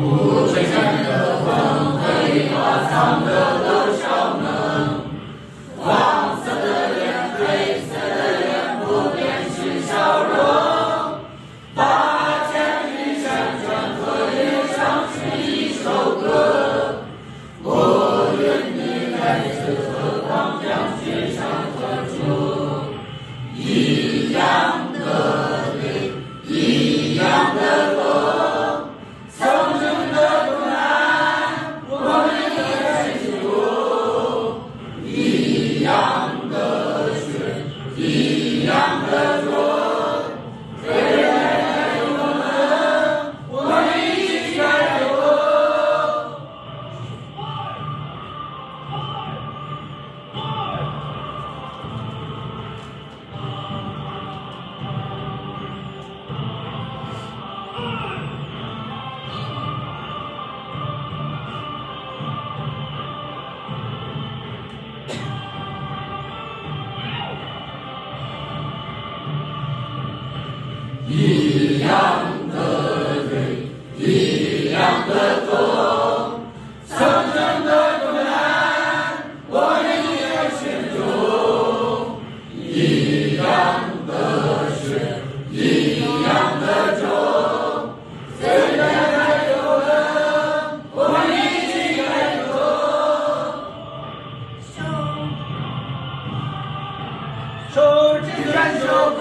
不吹散的风，挥发苍的都烧能。黄色的脸，黑色的脸，不变是笑容。把千里山川河流唱出一首歌。我愿你来自何方，将雪山河出。一样的泪，一样的风，曾经的苦难，我们也是主。一样的水，一样的风，虽然有我们一起加油。一样的泪，一样的痛，曾经的苦难，我们也是主。一样的血，一样的种，虽然还有冷，我们一起加油。手指感受苦。